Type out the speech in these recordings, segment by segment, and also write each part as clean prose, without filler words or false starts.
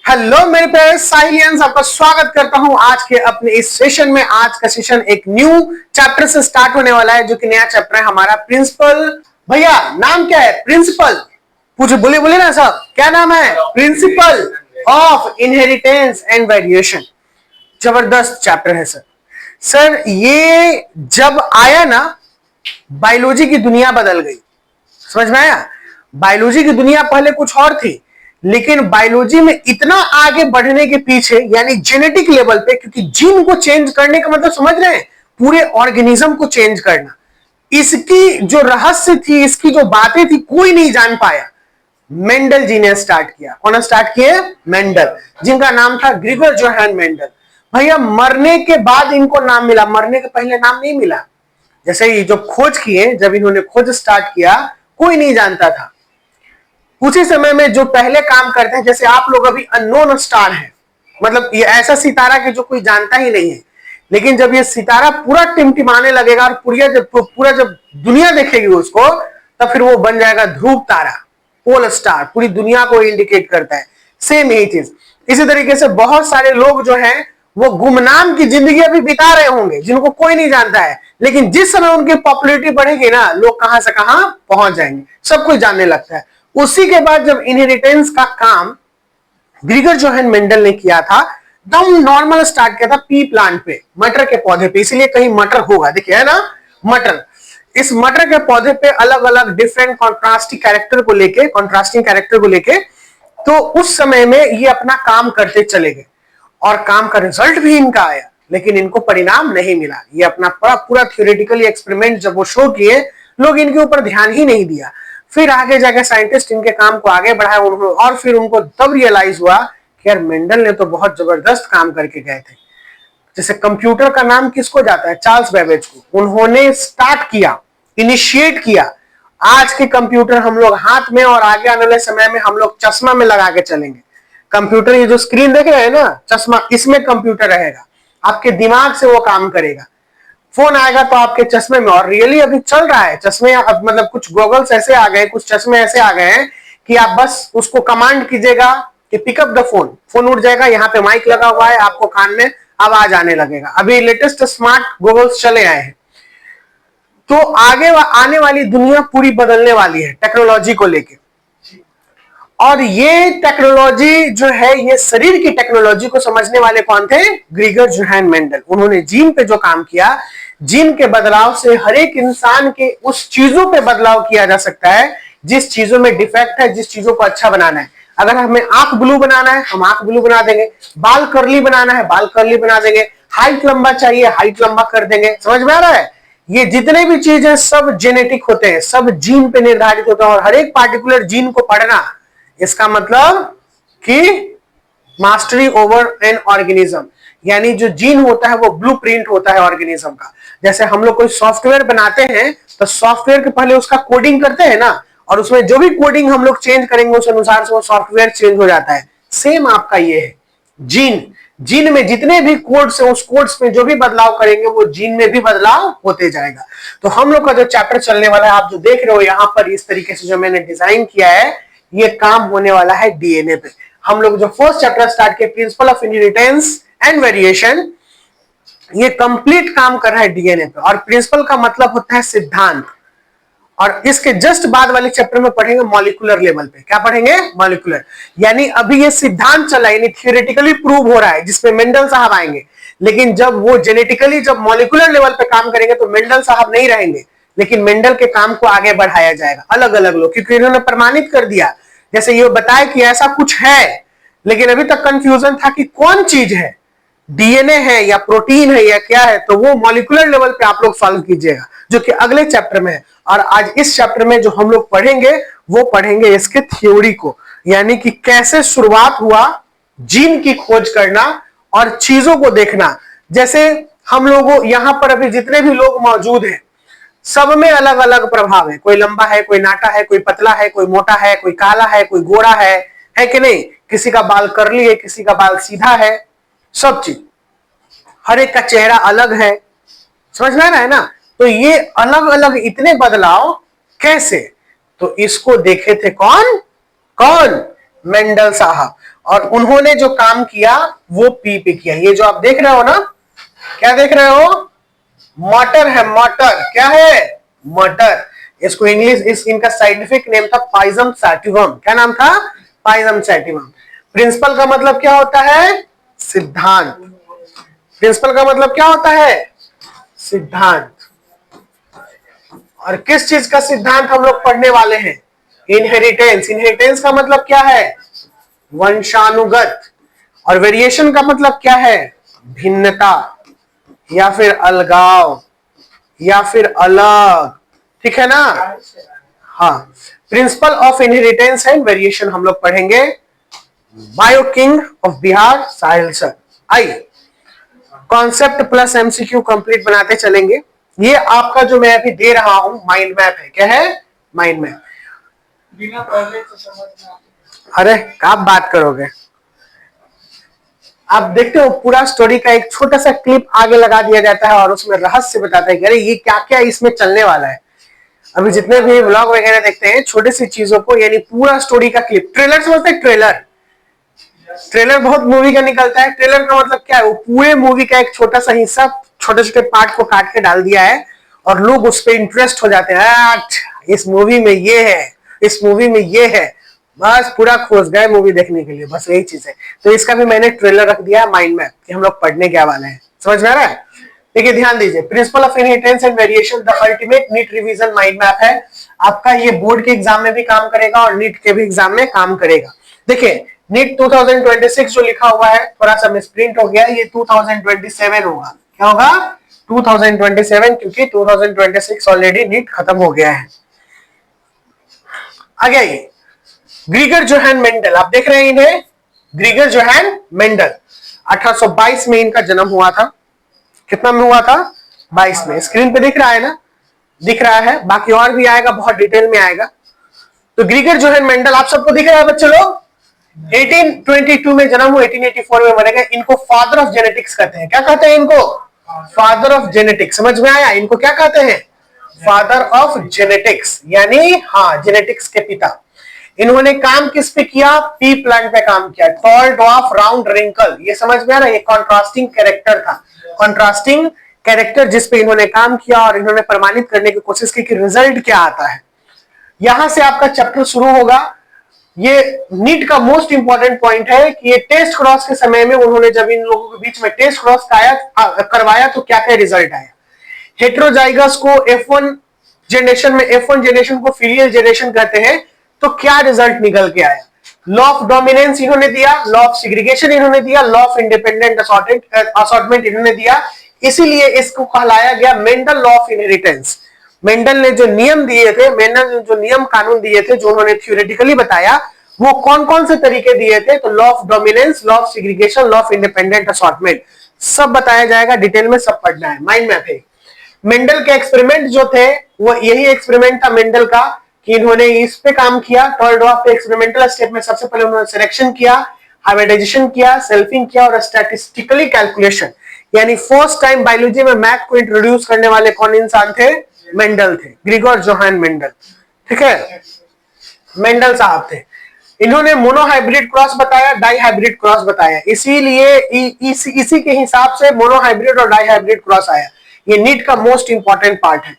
Hello मेरे प्यारे साइलियंस, आपका स्वागत करता हूं आज के अपने इस सेशन में। आज का सेशन एक न्यू चैप्टर से स्टार्ट होने वाला है, जो कि नया चैप्टर है हमारा प्रिंसिपल। भैया नाम क्या है? प्रिंसिपल। पूछे बोले बोले ना सब, क्या नाम है? Principal of inheritance and variation. जबरदस्त चैप्टर है सर। सर ये जब आया ना, बायोलॉजी की दुनिया बदल गई। समझ में आया? बायोलॉजी की दुनिया पहले कुछ और थी, लेकिन बायोलॉजी में इतना आगे बढ़ने के पीछे, यानी जेनेटिक लेवल पे, क्योंकि जीन को चेंज करने का मतलब समझ रहे हैं, पूरे ऑर्गेनिज्म को चेंज करना। इसकी जो रहस्य थी, इसकी जो बातें थी, कोई नहीं जान पाया। मेंडल जी ने स्टार्ट किया। कौन स्टार्ट किए? मेंडल, जिनका नाम था ग्रिगोर जोहान मेंडल। भैया मरने के बाद इनको नाम मिला, मरने के पहले नाम नहीं मिला। जैसे ये जो खोज किए, जब इन्होंने खोज स्टार्ट किया, कोई नहीं जानता था। उसी समय में जो पहले काम करते हैं, जैसे आप लोग अभी अननोन स्टार हैं, मतलब ये ऐसा सितारा कि जो कोई जानता ही नहीं है, लेकिन जब ये सितारा पूरा टिमटिमाने लगेगा और पूरा जब दुनिया देखेगी उसको, तब फिर वो बन जाएगा ध्रुव तारा, पोल स्टार, पूरी दुनिया को इंडिकेट करता है। सेम यही चीज। इसी तरीके से बहुत सारे लोग जो हैं वो गुमनाम की जिंदगी अभी बिता रहे होंगे, जिनको कोई नहीं जानता है, लेकिन जिस समय उनकी पॉपुलैरिटी बढ़ेगी ना, लोग कहां से कहां पहुंच जाएंगे, सब कुछ जानने लगता है। उसी के बाद जब इनहेरिटेंस का काम ग्रिगोर जोहान मेंडल ने किया था, एकदम नॉर्मल स्टार्ट किया था पी प्लांट पे, मटर के पौधे पे। इसलिए कहीं मटर होगा, देखिए है ना मटर। इस मटर के पौधे पे अलग अलग डिफरेंट कॉन्ट्रास्टिंग कैरेक्टर को लेके तो उस समय में ये अपना काम करते चले गए, और काम का रिजल्ट भी इनका आया, लेकिन इनको परिणाम नहीं मिला। ये अपना पूरा थ्योरेटिकली एक्सपेरिमेंट जब वो शो किए, लोग इनके ऊपर ध्यान ही नहीं दिया। फिर आगे जाके साइंटिस्ट इनके काम को आगे बढ़ाया, और फिर उनको तब रियलाइज हुआ कि यार मेंडल ने तो बहुत जबरदस्त काम करके गए थे। जैसे कंप्यूटर का नाम किसको जाता है? चार्ल्स बेबेज को। उन्होंने स्टार्ट किया, इनिशिएट किया। आज के कंप्यूटर हम लोग हाथ में, और आगे आने वाले समय में हम लोग चश्मा में लगा के चलेंगे। कंप्यूटर, ये जो स्क्रीन देख रहे हैं ना, चश्मा, इसमें कंप्यूटर रहेगा, आपके दिमाग से वो काम करेगा। फोन आएगा तो आपके चश्मे में, और रियली अभी चल रहा है चश्मे। अब मतलब कुछ गॉगल्स ऐसे आ गए, कुछ चश्मे ऐसे आ गए हैं कि आप बस उसको कमांड कीजिएगा कि पिकअप द फोन, फोन उठ जाएगा, यहाँ पे माइक लगा हुआ है, आपको कान में आवाज आने लगेगा। अभी लेटेस्ट स्मार्ट गॉगल्स चले आए हैं। तो आगे आने वाली दुनिया पूरी बदलने वाली है टेक्नोलॉजी को लेके। और ये टेक्नोलॉजी जो है, ये शरीर की टेक्नोलॉजी को समझने वाले कौन थे? Grigor Johan Mendel. उन्होंने जीन पे जो काम किया, जीन के बदलाव से हर एक इंसान के उस चीजों पे बदलाव किया जा सकता है जिस चीजों में डिफेक्ट है, जिस चीजों को अच्छा बनाना है। अगर हमें आंख ब्लू बनाना है, हम आंख ब्लू बना देंगे। बाल कर्ली बनाना है, बाल कर्ली बना देंगे। हाइट लंबा चाहिए, हाइट लंबा कर देंगे। समझ में आ रहा है? ये जितने भी चीजें सब जेनेटिक होते हैं, सब जीन पे निर्धारित होता है। और हर एक पार्टिकुलर जीन को पढ़ना, इसका मतलब कि मास्टरी ओवर एन ऑर्गेनिज्म, यानी जो जीन होता है वो ब्लूप्रिंट होता है ऑर्गेनिज्म का। जैसे हम लोग कोई सॉफ्टवेयर बनाते हैं, तो सॉफ्टवेयर के पहले उसका कोडिंग करते हैं ना, और उसमें जो भी कोडिंग हम लोग चेंज करेंगे उस अनुसार से वो सॉफ्टवेयर चेंज हो जाता है। सेम आपका ये है जीन। जीन में जितने भी कोड्स हैं, उस कोड्स में जो भी बदलाव करेंगे वो जीन में भी बदलाव होते जाएगा। तो हम लोग का जो चैप्टर चलने वाला है, आप जो देख रहे हो यहाँ पर इस तरीके से जो मैंने डिजाइन किया है, ये काम होने वाला है डीएनए पे। हम लोग जो फर्स्ट चैप्टर स्टार्ट किया, principal of inheritance and variation, ये कंप्लीट काम कर रहा है डीएनए पे। और प्रिंसिपल का मतलब होता है सिद्धांत। और इसके जस्ट बाद वाले चैप्टर में पढ़ेंगे मॉलिक्यूलर लेवल पे। क्या पढ़ेंगे? मॉलिक्यूलर। यानी अभी ये सिद्धांत चला, यानी थियोरेटिकली प्रूव हो रहा है, जिसपे मेंडल साहब आएंगे। लेकिन जब वो जेनेटिकली जब मॉलिक्यूलर लेवल पे काम करेंगे तो मेंडल साहब नहीं रहेंगे, लेकिन मेंडल के काम को आगे बढ़ाया जाएगा। अलग अलग लोग, क्योंकि इन्होंने प्रमाणित कर दिया। जैसे ये बताया कि ऐसा कुछ है, लेकिन अभी तक कंफ्यूजन था कि कौन चीज है, डीएनए है या प्रोटीन है या क्या है। तो वो मॉलिक्यूलर लेवल पे आप लोग सॉल्व कीजिएगा, जो कि अगले चैप्टर में है। और आज इस चैप्टर में जो हम लोग पढ़ेंगे, वो पढ़ेंगे इसके थ्योरी को, यानी कि कैसे शुरुआत हुआ जीन की खोज करना और चीजों को देखना। जैसे हम लोगों यहां पर अभी जितने भी लोग मौजूद हैं, सब में अलग अलग प्रभाव है। कोई लंबा है, कोई नाटा है, कोई पतला है, कोई मोटा है, कोई काला है, कोई गोरा है कि नहीं? किसी का बाल कर्ली है, किसी का बाल सीधा है, सब चीज, हर एक का चेहरा अलग है। समझ में आ रहा है ना? तो ये अलग अलग इतने बदलाव कैसे? तो इसको देखे थे कौन? मेंडल साहब। और उन्होंने जो काम किया वो पी पे किया। ये जो आप देख रहे हो ना, क्या देख रहे हो, मटर है, मटर क्या है, मटर। इसको इंग्लिश, इस इनका साइंटिफिक नेम था पाइजम सैटिवम। क्या नाम था, पाइजम सैटिवम। प्रिंसिपल का मतलब क्या होता है, सिद्धांत। प्रिंसिपल का मतलब क्या होता है, सिद्धांत। और किस चीज का सिद्धांत हम लोग पढ़ने वाले हैं, इनहेरिटेंस। इनहेरिटेंस का मतलब क्या है, वंशानुगत। और वेरिएशन का मतलब क्या है, भिन्नता या फिर अलगाव या फिर अलग, ठीक है ना। हाँ, principal of inheritance and variation हम लोग पढ़ेंगे। Bio king of Bihar Sahil sir. आइए कॉन्सेप्ट प्लस एमसीक्यू कंप्लीट बनाते चलेंगे। ये आपका जो मैं अभी दे रहा हूं माइंड मैप है, क्या है, माइंड मैप। बिना पढ़ने तो समझ में, अरे आप बात करोगे, आप देखते हो पूरा स्टोरी का एक छोटा सा क्लिप आगे लगा दिया जाता है और उसमें रहस्य बताता है कि अरे ये क्या क्या इसमें चलने वाला है। अभी जितने भी व्लॉग वगैरह देखते हैं छोटी सी चीजों को, यानी पूरा स्टोरी का क्लिप, ट्रेलर समझते हैं, ट्रेलर। ट्रेलर बहुत मूवी का निकलता है। ट्रेलर का मतलब क्या है, वो पूरे मूवी का एक छोटा सा हिस्सा, छोटे छोटे पार्ट को काट के डाल दिया है और लोग उस पर इंटरेस्ट हो जाते हैं, इस मूवी में ये है, इस मूवी में ये है, बस पूरा खोज गए मूवी देखने के लिए, बस यही चीज है। तो इसका भी मैंने ट्रेलर रख दिया माइंड मैप कि हम लोग पढ़ने क्या वाले हैं, समझ में आ रहा है। देखिए ध्यान दीजिए, principle of inheritance and variation the ultimate NEET revision mind map है। आपका ये बोर्ड के एग्जाम में भी काम करेगा और नीट के भी एग्जाम में काम करेगा। देखिए नीट 2026 जो लिखा हुआ है थोड़ा सा मिसप्रिंट हो गया, ये 2027 होगा। क्या होगा, 2027, क्योंकि 2026 ऑलरेडी नीट खत्म हो गया है। आगे आइए, ग्रीगर जोहान मेंडल, आप देख रहे हैं इन्हें, ग्रीगर जोहान मेंडल। 1822 में इनका जन्म हुआ था। कितना में हुआ था, 22 में। स्क्रीन पे दिख रहा है ना, दिख रहा है, बाकी और भी आएगा, बहुत डिटेल में आएगा। तो ग्रीगर जोहान मेंडल आप सबको दिख रहा है बच्चे लोग, 1822 में जन्म हुआ, 1884 में मरेगा। इनको फादर ऑफ जेनेटिक्स कहते हैं। क्या कहते हैं इनको, फादर ऑफ जेनेटिक्स। समझ में आया, इनको क्या कहते हैं, फादर ऑफ जेनेटिक्स, यानी हाँ, जेनेटिक्स के पिता। इन्होंने काम किस पे किया, पी प्लांट पे काम किया। टॉल ड्वार्फ राउंड रिंकल, ये समझ में आ रहा है, ये कॉन्ट्रास्टिंग कैरेक्टर था, कॉन्ट्रास्टिंग कैरेक्टर जिस पे इन्होंने काम किया और इन्होंने प्रमाणित करने की कोशिश की कि रिजल्ट क्या आता है। यहां से आपका चैप्टर शुरू होगा। ये नीट का मोस्ट इंपॉर्टेंट पॉइंट है कि ये टेस्ट क्रॉस के समय में उन्होंने जब इन लोगों के बीच में टेस्ट क्रॉस करवाया तो क्या क्या रिजल्ट आया। हेट्रोजाइगस को F1 जनरेशन में, F1 जनरेशन को फिलियल जनरेशन कहते हैं, तो क्या रिजल्ट निकल के आया। लॉ ऑफ डोमिनेंस इन्होंने दिया, लॉ ऑफ सेग्रीगेशन इन्होंने दिया, लॉ ऑफ इंडिपेंडेंट असॉर्टमेंट इन्होंने दिया। इसीलिए इसको कहलाया गया Mendel law of inheritance. Mendel ने जो नियम दिए थे, मेंडल ने जो नियम कानून दिए थे, जो उन्होंने थ्योरेटिकली बताया, वो कौन कौन से तरीके दिए थे, तो law of dominance, law of segregation, law of independent assortment, सब बताया जाएगा, डिटेल में सब पढ़ना है, माइंड मैप है। मेंडल के एक्सपेरिमेंट जो थे वो यही एक्सपेरिमेंट था मेंडल का कि इन्होंने इस पे काम किया। टॉल ड्वार्फ पे एक्सपेरिमेंटल स्टेप में सबसे पहले उन्होंने सिलेक्शन किया, हाइब्रिडाइजेशन किया, सेल्फिंग किया और स्टैटिस्टिकली कैलकुलेशन, यानी फर्स्ट टाइम बायोलॉजी में मैथ को इंट्रोड्यूस करने वाले कौन इंसान थे, मेंडल थे, ग्रीगर जोहान मेंडल। ठीक है, मेंडल साहब थे। इन्होंने मोनोहाइब्रिड क्रॉस बताया, डाई हाइब्रिड क्रॉस बताया, इसीलिए इसी के हिसाब से मोनोहाइब्रिड और डाई हाइब्रिड क्रॉस आया। ये नीट का मोस्ट इंपॉर्टेंट पार्ट है।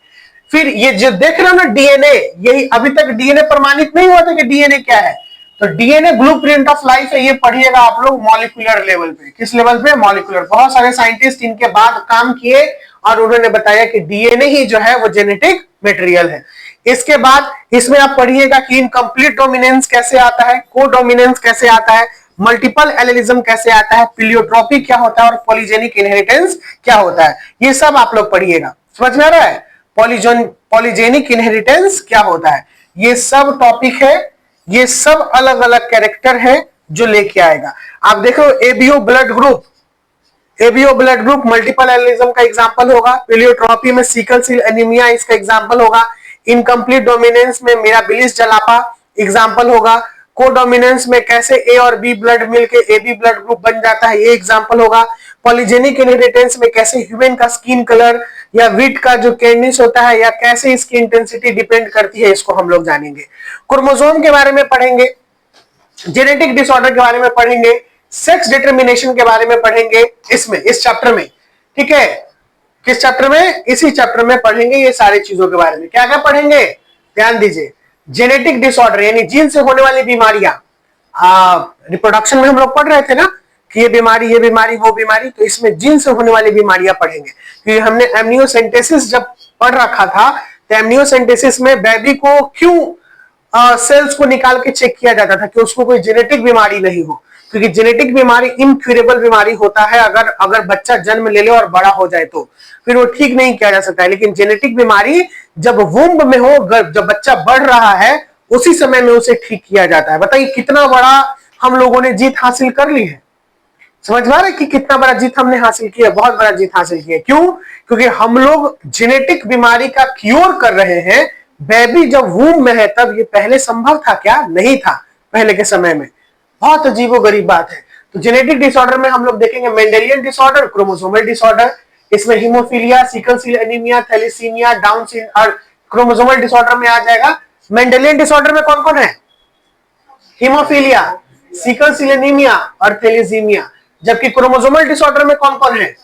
फिर ये जो देख रहे हो ना डीएनए, यही अभी तक डीएनए प्रमाणित नहीं हुआ था कि डीएनए क्या है, तो डीएनए ब्लूप्रिंट ऑफ लाइफ है। ये पढ़िएगा आप लोग मॉलिक्यूलर लेवल पे। किस लेवल पे, मॉलिक्यूलर। बहुत सारे साइंटिस्ट इनके बाद काम किए और उन्होंने बताया कि डीएनए ही जो है वो जेनेटिक मटेरियल है। इसके बाद इसमें आप पढ़िएगा कि इनकम्प्लीट डोमिनेंस कैसे आता है, को डोमिनेंस कैसे आता है, मल्टीपल एलिलिज्म कैसे आता है, प्लियोट्रॉपी क्या होता है और पॉलीजेनिक इनहेरिटेंस क्या होता है, ये सब आप लोग पढ़िएगा। समझ में आ रहा है, पॉलीजेनिक इनहेरिटेंस क्या होता है, ये सब टॉपिक है, ये सब अलग अलग कैरेक्टर है जो लेके आएगा। आप देखो ABO blood group, ABO blood group multiple allelism का एग्जांपल होगा, प्लियोट्रॉपी में सिकल सेल एनीमिया इसका एग्जांपल होगा, इनकम्प्लीट डोमिनेंस में मिराबिलिस जलापा एग्जांपल होगा, कोडोमिनेंस में कैसे ए और बी ब्लड मिलके ए बी ब्लड ग्रुप बन जाता है ये एग्जांपल होगा, पॉलीजेनिक इनहेरिटेंस में कैसे ह्यूमन का स्किन कलर या वीट का जो केडनेस होता है या कैसे इसकी इंटेंसिटी डिपेंड करती है, इसको हम लोग जानेंगे। क्रोमोसोम के बारे में पढ़ेंगे, जेनेटिक डिसऑर्डर के बारे में पढ़ेंगे, सेक्स डिटर्मिनेशन के बारे में पढ़ेंगे इसमें, इस चैप्टर में। ठीक है, किस चैप्टर में? इसी चैप्टर में पढ़ेंगे ये सारी चीजों के बारे में। क्या क्या पढ़ेंगे? ध्यान दीजिए, जेनेटिक डिसऑर्डर यानी जीन से होने वाली बीमारियां। रिप्रोडक्शन में हम लोग पढ़ रहे थे ना कि ये बीमारी वो बीमारी, तो इसमें जीन से होने वाली बीमारियां पढ़ेंगे। क्योंकि हमने एमनियोसेंटेसिस जब पढ़ रखा था, तो एमनियोसेंटेसिस में बेबी को क्यों सेल्स को निकाल के चेक किया जाता था कि उसको कोई जेनेटिक बीमारी नहीं हो, क्योंकि जेनेटिक बीमारी इनक्यूरेबल बीमारी होता है। अगर बच्चा जन्म ले ले और बड़ा हो जाए तो फिर वो ठीक नहीं किया जा सकता है। लेकिन जेनेटिक बीमारी जब वुम्ब में हो, जब बच्चा बढ़ रहा है, उसी समय में उसे ठीक किया जाता है। बताइए कितना बड़ा हम लोगों ने जीत हासिल कर ली है। समझ में आ रहा है कि कितना बड़ा जीत हमने हासिल किया? बहुत बड़ा जीत हासिल किया। क्यों? क्योंकि हम लोग जेनेटिक बीमारी का क्योर कर रहे हैं। बेबी जब वूम में है तब ये पहले संभव था क्या? नहीं था पहले के समय में। बहुत अजीबोगरीब बात है। तो जेनेटिक डिसऑर्डर में हम लोग देखेंगे मेंडेलियन डिसऑर्डर, क्रोमोसोमल डिसऑर्डर, इसमें haemophilia, sickle cell anaemia, thalassaemia, Down syndrome, और क्रोमोसोमल डिसऑर्डर में आ जाएगा। मेंडेलियन डिसऑर्डर में कौन कौन है? हीमोफीलिया, सिकल सेल एनीमिया और थैलेसीमिया। जबकि क्रोमोसोमल डिसऑर्डर में कौन कौन है?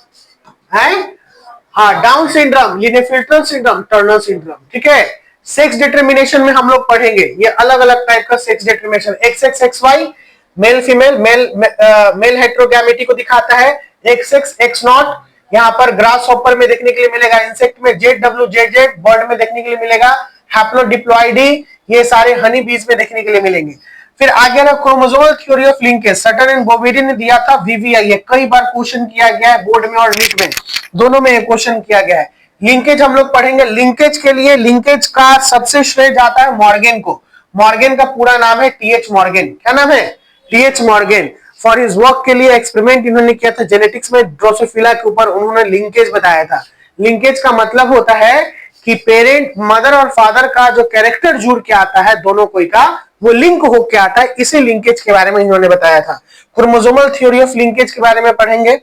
हाँ, Down syndrome, Klinefelter syndrome, Turner syndrome. ठीक है, सेक्स डिटर्मिनेशन में हम लोग पढ़ेंगे ये अलग अलग टाइप का sex determination. X X X Y, male female, male heterogamety को दिखाता है। एक्स एक्स एक्स नॉट यहाँ पर ग्रास हॉपर में देखने के लिए मिलेगा, इंसेक्ट में Z W Z Z, bird में देखने के लिए मिलेगा, हैप्लोडिप्लॉइडी, ये सारे हनी बीज में देखने के लिए मिलेंगे। फिर आगे ना chromosomal theory of linkage, Sutton and Boveri ने दिया था, वीवीआई, कई बार क्वेश्चन किया गया है बोर्ड में और नीट में, दोनों में क्वेश्चन किया गया है। लिंकेज हम लोग पढ़ेंगे। लिंकेज के लिए, लिंकेज का सबसे श्रेय जाता है मॉर्गन को। मॉर्गन का पूरा नाम है टीएच मॉर्गन। क्या नाम है? T H Morgan. For his work के लिए एक्सपेरिमेंट इन्होंने किया था जेनेटिक्स में, ड्रोसोफिला के ऊपर उन्होंने लिंकेज बताया था। लिंकेज का मतलब होता है कि पेरेंट, मदर और फादर का जो कैरेक्टर जुड़ के आता है, दोनों कोई का, वो लिंक होके आता है। इसी लिंकेज के बारे में इन्होंने बताया था। क्रोमोसोमल थ्योरी ऑफ लिंकेज के बारे में पढ़ेंगे।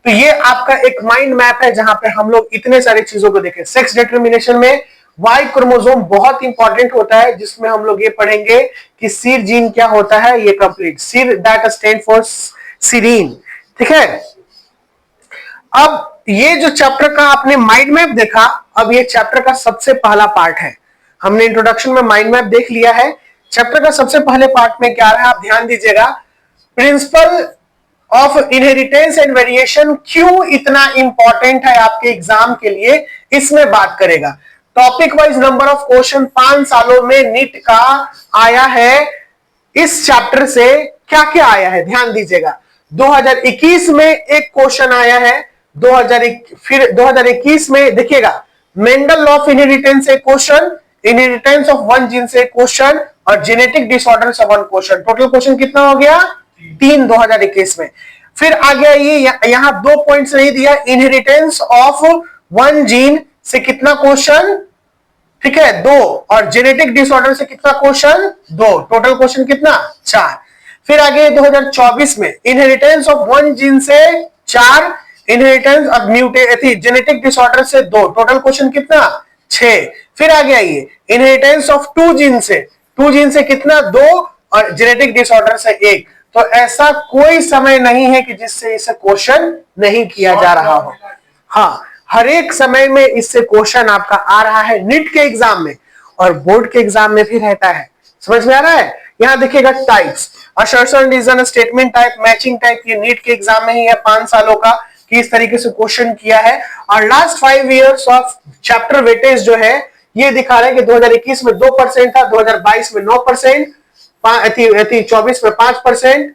तो ये आपका एक माइंड मैप है जहां पे हम लोग इतने सारी चीजों को देखें। सेक्स डिटर्मिनेशन में वाई क्रोमोसोम बहुत इंपॉर्टेंट होता है, जिसमें हम लोग ये पढ़ेंगे कि सिर जीन क्या होता है। ये कंप्लीट, सिर दैट स्टैंड फॉर सीरीन। ठीक है, अब ये जो चैप्टर का आपने माइंड मैप देखा, अब ये चैप्टर का सबसे पहला पार्ट है। हमने इंट्रोडक्शन में माइंड मैप देख लिया है। चैप्टर का सबसे पहले पार्ट में क्या है आप ध्यान दीजिएगा। Principal of inheritance and variation क्यों इतना इंपॉर्टेंट है आपके एग्जाम के लिए, इसमें बात करेगा। Topic wise number of question 5 सालों में नीट का आया है। इस चैप्टर से क्या क्या आया है ध्यान दीजिएगा। 2021 में एक क्वेश्चन आया है, 2021 में देखिएगा मेंडल लॉ ऑफ इनहेरिटेंस से question, inheritance of one gene से क्वेश्चन, और जेनेटिक डिसऑर्डर से वन क्वेश्चन। टोटल क्वेश्चन कितना हो गया? 3 2021 में। फिर आ गया ये यहां 2 पॉइंट्स नहीं दिया, इनहेरिटेंस ऑफ वन जीन से कितना क्वेश्चन? ठीक है, 2, और जेनेटिक डिसऑर्डर से कितना क्वेश्चन? 2। टोटल क्वेश्चन कितना? 4। फिर आगे 2024 में इनहेरिटेंस ऑफ वन जीन से 4, इनहेरिटेंस और जेनेटिक डिसऑर्डर से 2। टोटल क्वेश्चन कितना? 6। फिर आ गया ये इनहेरिटेंस ऑफ 2 जीन से कितना? 2, और जेनेटिक डिसऑर्डर से 1। तो ऐसा कोई समय नहीं है कि जिससे इसे क्वेश्चन नहीं किया जा रहा हो। हाँ, हर एक समय में इससे क्वेश्चन आपका आ रहा है नीट के एग्जाम में, और बोर्ड के एग्जाम में भी रहता है। समझ में आ रहा है? यहां देखिएगा types, assertion, reason, statement type, matching type, ये नीट के एग्जाम में ही है 5 सालों का कि इस तरीके से क्वेश्चन किया है। और last 5 years of chapter weightage जो है ये दिखा रहे हैं कि 2021 में 2% था, 2022 में 9%, 24 में 5%,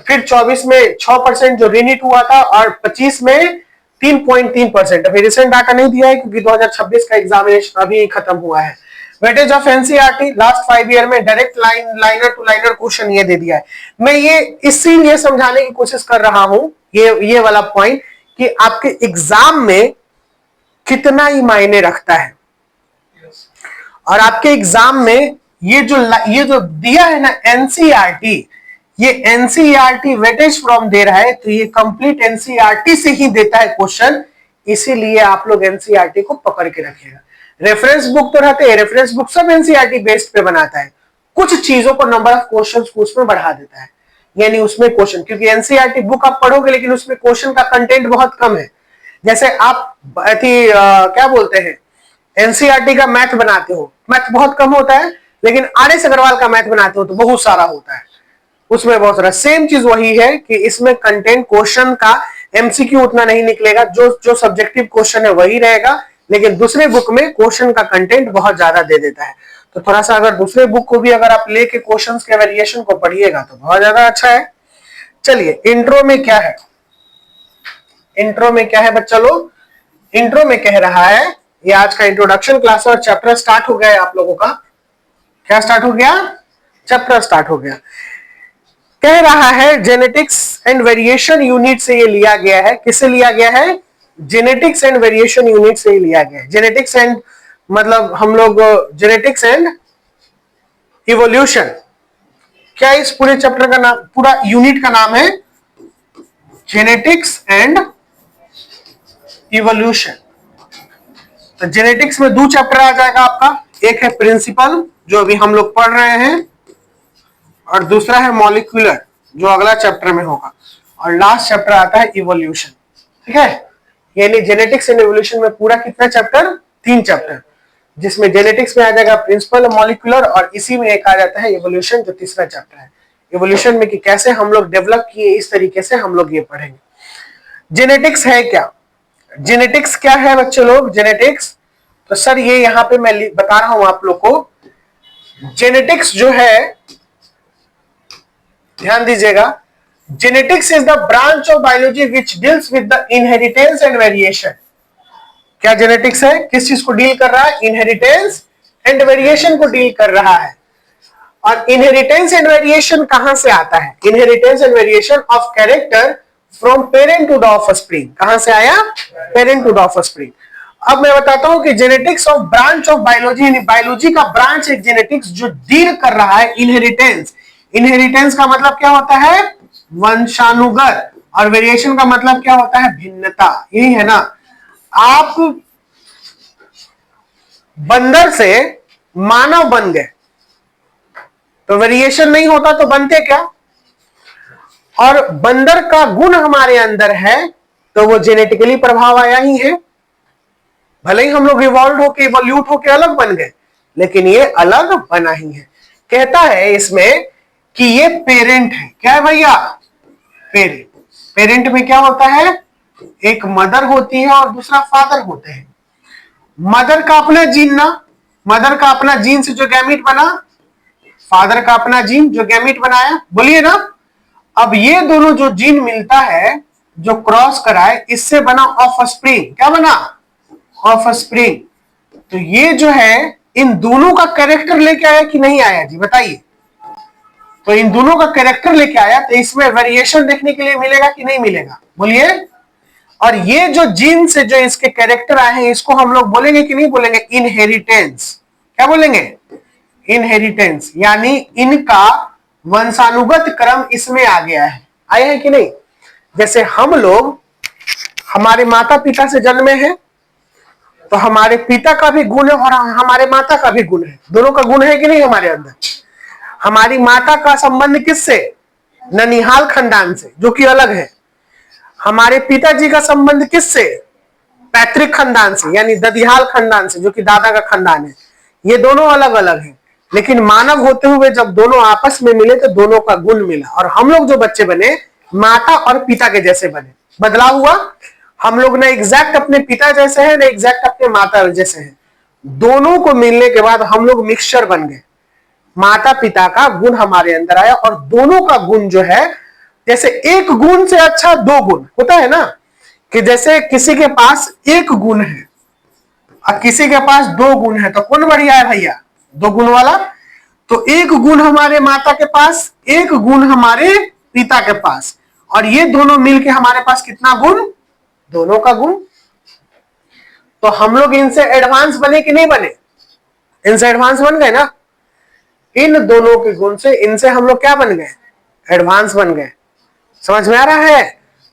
फिर 24 में 6% जो रीनीट हुआ था, और 25 में 3.3%। अभी रिसेंट डाटा नहीं दिया है क्योंकि 2026 का एग्जामिनेशन अभी खत्म हुआ है। Weightage of NCERT last 5 year में direct liner to liner question ये दे दिया है। मैं ये इसीलिए समझाने की कोशिश कर रहा हूं ये वाला पॉइंट कि आपके एग्जाम में कितना ही मायने रखता है। और आपके एग्जाम में ये जो दिया है ना एनसीईआरटी, ये एनसीईआरटी वेटेज फ्रॉम दे रहा है, तो ये कंप्लीट एनसीईआरटी से ही देता है क्वेश्चन। इसीलिए आप लोग एनसीईआरटी को पकड़ के रखिएगा। रेफरेंस बुक तो रहते हैं, रेफरेंस बुक सब एनसीईआरटी बेस्ड पे बनाता है, कुछ चीजों पर नंबर ऑफ क्वेश्चंस को उसमें बढ़ा देता है। यानी उसमें क्वेश्चन, क्योंकि एनसीईआरटी बुक आप पढ़ोगे लेकिन उसमें क्वेश्चन का कंटेंट बहुत कम है। जैसे आप क्या बोलते हैं, एनसीईआरटी का मैथ बनाते हो, मैथ बहुत कम होता है, लेकिन आर.एस. अग्रवाल का मैथ बनाते हो तो बहुत सारा होता है, उसमें बहुत सारा। सेम चीज वही है कि इसमें कंटेंट क्वेश्चन का एमसीक्यू उतना नहीं निकलेगा, जो जो सब्जेक्टिव क्वेश्चन है वही रहेगा, लेकिन दूसरे बुक में क्वेश्चन का कंटेंट बहुत ज्यादा दे देता है। तो थोड़ा सा अगर दूसरे बुक को भी अगर आप लेके क्वेश्चंस के वेरिएशन को पढ़िएगा तो बहुत ज्यादा अच्छा है। चलिए इंट्रो में क्या है, इंट्रो में क्या है बच्चा लोग, इंट्रो में कह रहा है, ये आज का इंट्रोडक्शन क्लास और चैप्टर स्टार्ट हो गया है आप लोगों का। क्या स्टार्ट हो गया? चैप्टर स्टार्ट हो गया। कह रहा है जेनेटिक्स एंड वेरिएशन यूनिट से ये लिया गया है। किससे लिया गया है? जेनेटिक्स एंड वेरिएशन यूनिट से ही लिया गया है। जेनेटिक्स एंड मतलब हम लोग जेनेटिक्स एंड इवोल्यूशन, क्या इस पूरे चैप्टर का नाम, पूरा यूनिट का नाम है जेनेटिक्स एंड इवोल्यूशन। तो जेनेटिक्स में 2 चैप्टर आ जाएगा आपका, एक है प्रिंसिपल जो अभी हम लोग पढ़ रहे हैं, और दूसरा है मॉलिक्यूलर जो अगला चैप्टर में होगा, और लास्ट चैप्टर आता है इवोल्यूशन। ठीक है, यानी जेनेटिक्स एंड इवोल्यूशन में पूरा कितना चैप्टर? 3 चैप्टर, जिसमें जेनेटिक्स में आ जाएगा प्रिंसिपल, मॉलिक्यूलर, और इसी में एक आ जाता है इवोल्यूशन जो तीसरा चैप्टर है। इवोल्यूशन में कि कैसे हम लोग डेवलप किए, इस तरीके से हम लोग ये पढ़ेंगे। जेनेटिक्स है क्या? जेनेटिक्स क्या है बच्चे लोग? जेनेटिक्स तो सर ये यहां पे मैं बता रहा हूं आप लोग को, जेनेटिक्स जो है, ध्यान दीजिएगा, genetics is the branch of biology which deals with the inheritance and variation. क्या जेनेटिक्स है? किस चीज को डील कर रहा है? इनहेरिटेंस एंड वेरिएशन को डील कर रहा है। और इनहेरिटेंस एंड वेरिएशन कहां से आता है? Inheritance and variation of character from parent to the offspring. कहां से आया? Parent to the offspring. अब मैं बताता हूं कि genetics of branch of biology, यानी बायोलॉजी का ब्रांच एक जेनेटिक्स जो डील कर रहा है इनहेरिटेंस। इनहेरिटेंस का मतलब क्या होता है? वंशानुगत। और वेरिएशन का मतलब क्या होता है? भिन्नता। यही है ना। आप बंदर से मानव बन गए तो वेरिएशन नहीं होता तो बनते क्या? और बंदर का गुण हमारे अंदर है तो वो जेनेटिकली प्रभाव आया ही है। भले ही हम लोग इवॉल्व होके इवोल्यूट होके अलग बन गए, लेकिन ये अलग बना ही है। कहता है इसमें कि ये पेरेंट है। क्या है भैया? पेरेंट। पेरेंट में क्या होता है? एक मदर होती है और दूसरा फादर होते हैं। मदर का अपना जीन ना, मदर का अपना जीन से जो गैमीट बना, फादर का अपना जीन जो गैमीट बनाया, बोलिए ना। अब ये दोनों जो जीन मिलता है, जो क्रॉस कराए, इससे बना ऑफस्प्रिंग। क्या बना? ऑफस्प्रिंग। तो ये जो है इन दोनों का कैरेक्टर लेके आया कि नहीं आया जी, बताइए। तो इन दोनों का कैरेक्टर लेके आया, तो इसमें वेरिएशन देखने के लिए मिलेगा कि नहीं मिलेगा, बोलिए। और ये जो जीन से जो इसके कैरेक्टर आए हैं, इसको हम लोग बोलेंगे कि नहीं बोलेंगे? इनहेरिटेंस। क्या बोलेंगे? इनहेरिटेंस। यानी इनका वंशानुगत क्रम इसमें आ गया है। आए हैं कि नहीं? जैसे हम लोग हमारे माता पिता से जन्मे हैं, तो हमारे पिता का भी गुण है और हमारे माता का भी गुण है। दोनों का गुण है कि नहीं हमारे अंदर? हमारी माता का संबंध किससे? ननिहाल खानदान से, जो कि अलग है। हमारे पिताजी का संबंध किससे? पैतृक खानदान से, यानी ददिहाल खानदान से, जो कि दादा का खानदान है। ये दोनों अलग अलग हैं, लेकिन मानव होते हुए जब दोनों आपस में मिले तो दोनों का गुण मिला, और हम लोग जो बच्चे बने माता और पिता के जैसे बने। बदलाव हुआ। हम लोग ना एग्जैक्ट अपने पिता जैसे हैं, ना एग्जैक्ट अपने माता जैसे हैं। दोनों को मिलने के बाद हम लोग मिक्सचर बन गए। माता पिता का गुण हमारे अंदर आया, और दोनों का गुण जो है, जैसे एक गुण से अच्छा 2 गुण होता है ना, कि जैसे किसी के पास 1 गुण है और किसी के पास 2 गुण है, तो कौन बढ़िया है भैया? 2 गुण वाला। तो 1 गुण हमारे माता के पास, 1 गुण हमारे पिता के पास, और ये दोनों मिलके हमारे पास कितना गुण? दोनों का गुण। तो हम लोग इनसे एडवांस बने कि नहीं बने? इनसे एडवांस बन गए ना। इन दोनों के गुण से इनसे हम लोग क्या बन गए? एडवांस बन गए। समझ में आ रहा है?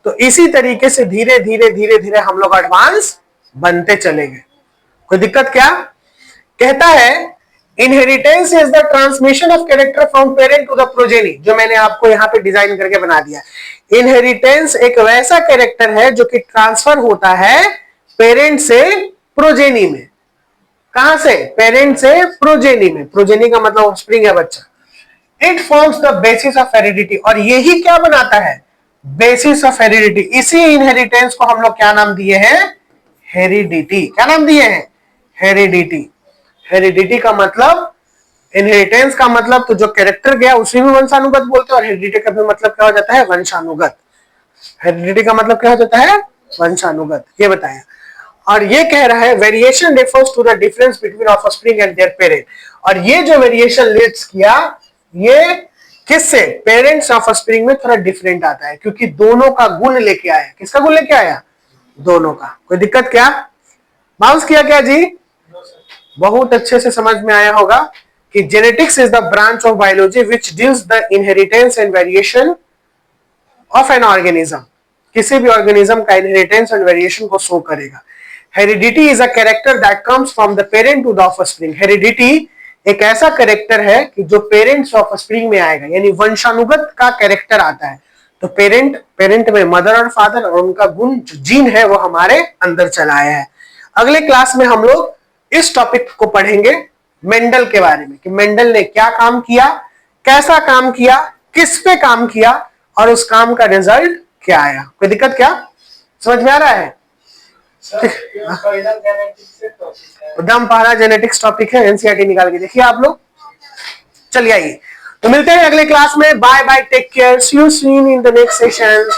तो इसी तरीके से धीरे धीरे धीरे धीरे हम लोग एडवांस बनते चले गए। कोई दिक्कत क्या? कहता है inheritance is the transmission of character from parent to the progeny, जो मैंने आपको यहाँ पे डिजाइन करके बना दिया। इनहेरिटेंस एक वैसा कैरेक्टर है जो कि ट्रांसफर होता है पेरेंट से प्रोजेनी में। कहां से? पेरेंट से प्रोजेनी में। प्रोजेनी का मतलब ऑफस्प्रिंग है बच्चा। It forms the basis of heredity, और यही क्या बनाता है? Basis of heredity. इसी इनहेरिटेंस को हम लोग क्या नाम दिए हैं? हेरिडिटी। क्या नाम दिए हैं? हेरिडिटी। हेरिडिटी का मतलब, इनहेरिटेंस का मतलब तो जो कैरेक्टर गया उसी में वंशानुगत बोलते हैं, और हेरिडिटी का भी मतलब क्या हो जाता है? वंशानुगत। हेरिडिटी का मतलब क्या हो जाता है? वंशानुगत। ये बताया। और ये कह रहा है variation refers to the difference between offspring and their parent, और ये जो वेरिएशन लीड्स किया, ये किससे? पेरेंट्स ऑफस्प्रिंग में थोड़ा डिफरेंट आता है, क्योंकि दोनों का गुण लेके आया। किसका गुण लेके आया? दोनों का। कोई दिक्कत क्या? माउस किया क्या जी? बहुत अच्छे से समझ में आया होगा कि genetics is the branch of biology which deals the inheritance and variation of an organism. किसी भी ऑर्गेनिज्म का इनहेरिटेंस एंड वेरिएशन को शो करेगा। Heredity is a character that comes from the parent to the offspring. Heredity एक ऐसा character है कि जो पेरेंट्स ऑफस्प्रिंग में आएगा, यानी वंशानुगत का कैरेक्टर आता है। तो पेरेंट में मदर और फादर, और उनका गुण जो जीन है वो हमारे अंदर चला आया है। अगले क्लास में हम लोग इस टॉपिक को पढ़ेंगे, मेंडल के बारे में, कि मेंडल ने क्या काम किया, कैसा काम किया, किस पे काम किया, और उस काम का रिजल्ट क्या आया। कोई दिक्कत क्या? समझ में आ रहा है? एकदम पहला जेनेटिक्स टॉपिक है, एनसीईआरटी निकाल के देखिए आप लोग। चलिए आइए, तो मिलते हैं अगले क्लास में। Bye bye, take care, see you soon in the next session.